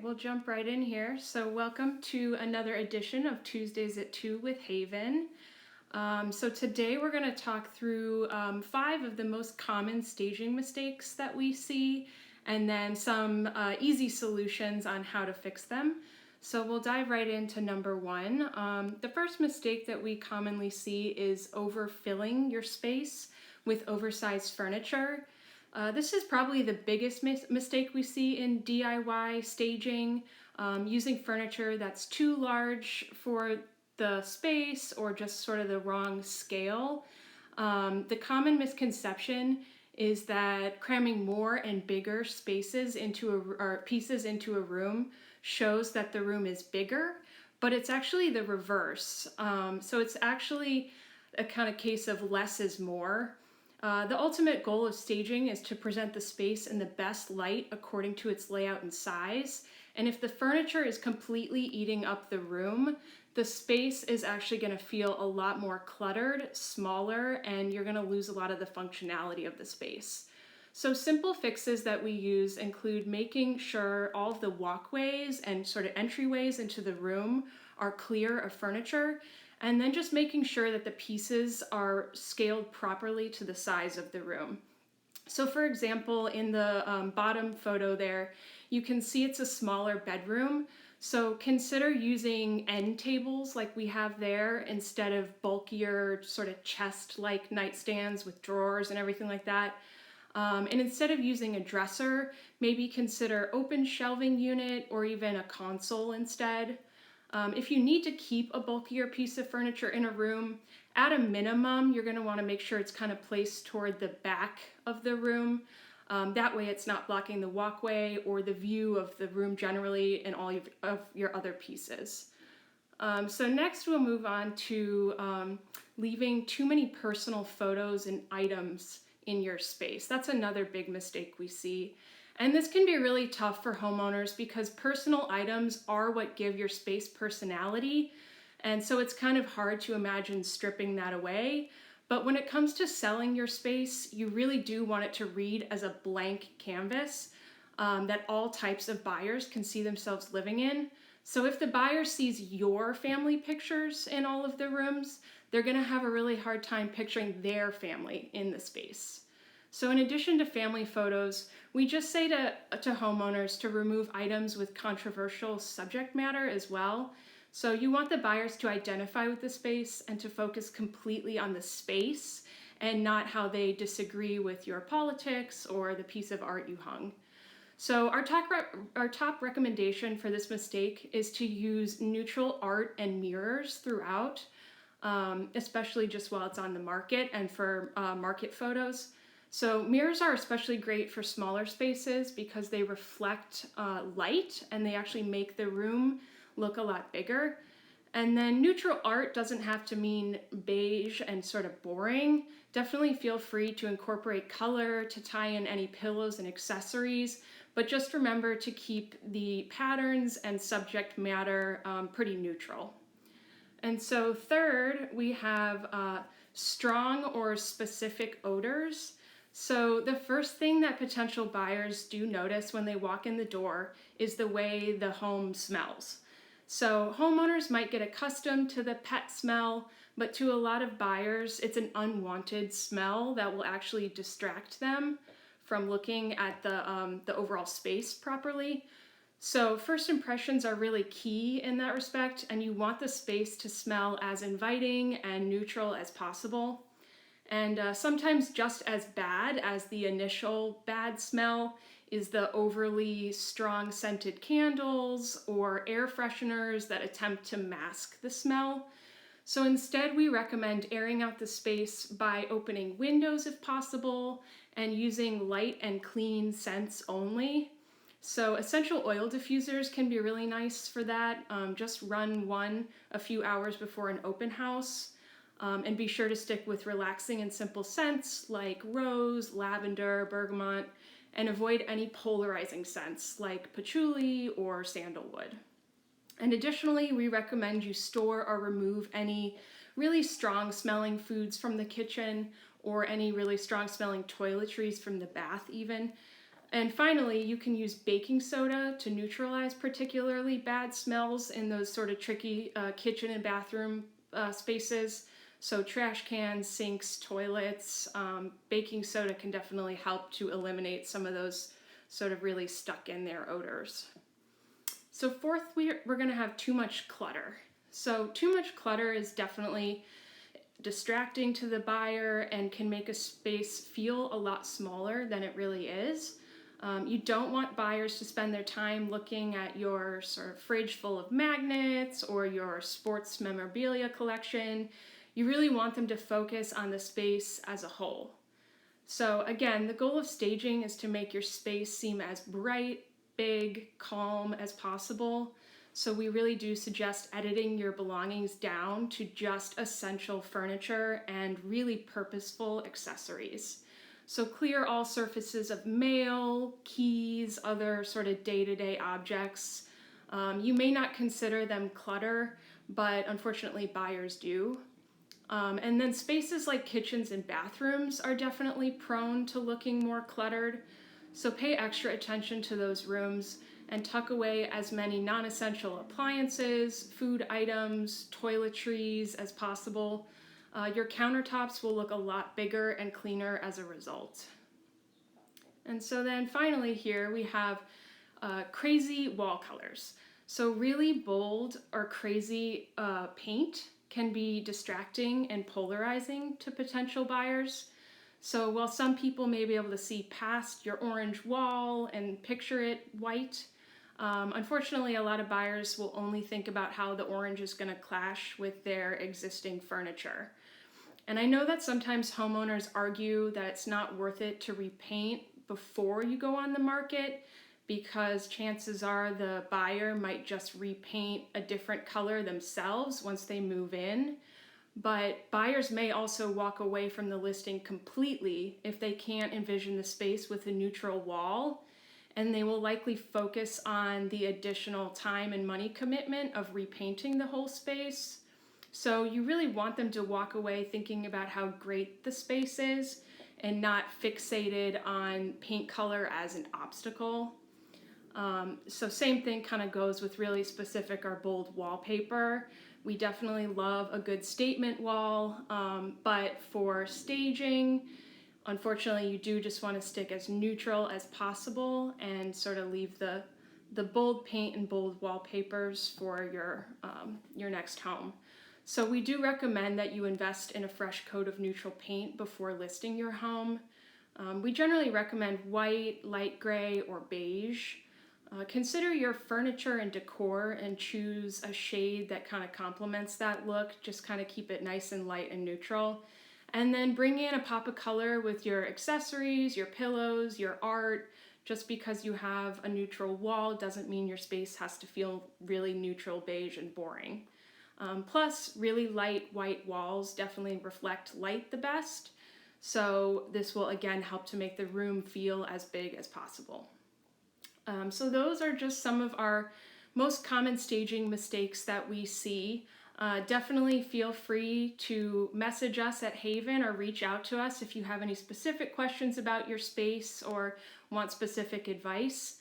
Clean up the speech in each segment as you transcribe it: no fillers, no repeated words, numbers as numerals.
we'll jump right in here. So welcome to another edition of Tuesdays at 2 with Haven. So today we're going to talk through 5 of the most common staging mistakes that we see, and then some easy solutions on how to fix them. So we'll dive right into number 1. The first mistake that we commonly see is overfilling your space with oversized furniture. This is probably the biggest mistake we see in DIY staging, using furniture that's too large for the space or just sort of the wrong scale. The common misconception is that cramming more and bigger spaces or pieces into a room shows that the room is bigger, but it's actually the reverse. So it's actually a kind of case of less is more. The ultimate goal of staging is to present the space in the best light according to its layout and size. And if the furniture is completely eating up the room, the space is actually going to feel a lot more cluttered, smaller, and you're going to lose a lot of the functionality of the space. So simple fixes that we use include making sure all of the walkways and sort of entryways into the room are clear of furniture, and then just making sure that the pieces are scaled properly to the size of the room. So for example, in the bottom photo there, you can see it's a smaller bedroom. So consider using end tables like we have there instead of bulkier sort of chest-like nightstands with drawers and everything like that. And instead of using a dresser, maybe consider open shelving unit or even a console instead. If you need to keep a bulkier piece of furniture in a room, at a minimum, you're going to want to make sure it's kind of placed toward the back of the room. That way it's not blocking the walkway or the view of the room generally and all of your other pieces. So next we'll move on to leaving too many personal photos and items in your space. That's another big mistake we see. And this can be really tough for homeowners because personal items are what give your space personality. And so it's kind of hard to imagine stripping that away. But when it comes to selling your space, you really do want it to read as a blank canvas that all types of buyers can see themselves living in. So if the buyer sees your family pictures in all of the rooms, they're going to have a really hard time picturing their family in the space. So in addition to family photos, we just say to homeowners to remove items with controversial subject matter as well. So you want the buyers to identify with the space and to focus completely on the space and not how they disagree with your politics or the piece of art you hung. So our top recommendation for this mistake is to use neutral art and mirrors throughout, especially just while it's on the market and for market photos. So mirrors are especially great for smaller spaces because they reflect light and they actually make the room look a lot bigger. And then neutral art doesn't have to mean beige and sort of boring. Definitely feel free to incorporate color to tie in any pillows and accessories, but just remember to keep the patterns and subject matter pretty neutral. And so third, we have strong or specific odors. So the first thing that potential buyers do notice when they walk in the door is the way the home smells. So homeowners might get accustomed to the pet smell, but to a lot of buyers, it's an unwanted smell that will actually distract them from looking at the overall space properly. So first impressions are really key in that respect, and you want the space to smell as inviting and neutral as possible. And sometimes just as bad as the initial bad smell is the overly strong scented candles or air fresheners that attempt to mask the smell. So instead, we recommend airing out the space by opening windows if possible and using light and clean scents only. So essential oil diffusers can be really nice for that. Just run one a few hours before an open house. And be sure to stick with relaxing and simple scents like rose, lavender, bergamot, and avoid any polarizing scents like patchouli or sandalwood. And additionally, we recommend you store or remove any really strong smelling foods from the kitchen or any really strong smelling toiletries from the bath even. And finally, you can use baking soda to neutralize particularly bad smells in those sort of tricky kitchen and bathroom spaces. So trash cans, sinks, toilets, baking soda can definitely help to eliminate some of those sort of really stuck in there odors. So fourth, we're going to have too much clutter. So too much clutter is definitely distracting to the buyer and can make a space feel a lot smaller than it really is. You don't want buyers to spend their time looking at your sort of fridge full of magnets or your sports memorabilia collection. You really want them to focus on the space as a whole. So again, the goal of staging is to make your space seem as bright, big, calm as possible. So we really do suggest editing your belongings down to just essential furniture and really purposeful accessories. So clear all surfaces of mail, keys, other sort of day-to-day objects. You may not consider them clutter, but unfortunately buyers do. And then spaces like kitchens and bathrooms are definitely prone to looking more cluttered. So pay extra attention to those rooms and tuck away as many non-essential appliances, food items, toiletries as possible. Your countertops will look a lot bigger and cleaner as a result. And so then finally here we have crazy wall colors. So really bold or crazy paint can be distracting and polarizing to potential buyers. So while some people may be able to see past your orange wall and picture it white, unfortunately a lot of buyers will only think about how the orange is going to clash with their existing furniture. And I know that sometimes homeowners argue that it's not worth it to repaint before you go on the market because chances are the buyer might just repaint a different color themselves once they move in. But buyers may also walk away from the listing completely if they can't envision the space with a neutral wall, and they will likely focus on the additional time and money commitment of repainting the whole space. So you really want them to walk away thinking about how great the space is and not fixated on paint color as an obstacle. So same thing kind of goes with really specific or bold wallpaper. We definitely love a good statement wall, but for staging, unfortunately, you do just want to stick as neutral as possible and sort of leave the bold paint and bold wallpapers for your next home. So we do recommend that you invest in a fresh coat of neutral paint before listing your home. We generally recommend white, light gray, or beige. Consider your furniture and decor and choose a shade that kind of complements that look. Just kind of keep it nice and light and neutral. And then bring in a pop of color with your accessories, your pillows, your art. Just because you have a neutral wall doesn't mean your space has to feel really neutral, beige, and boring. Plus, really light white walls definitely reflect light the best. So this will again help to make the room feel as big as possible. So those are just some of our most common staging mistakes that we see. Definitely feel free to message us at Haven or reach out to us if you have any specific questions about your space or want specific advice.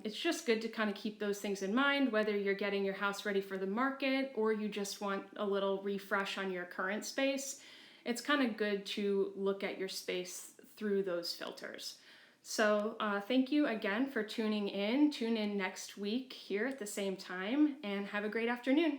It's just good to kind of keep those things in mind, whether you're getting your house ready for the market or you just want a little refresh on your current space. It's kind of good to look at your space through those filters. So thank you again for tuning in. Tune in next week here at the same time and have a great afternoon.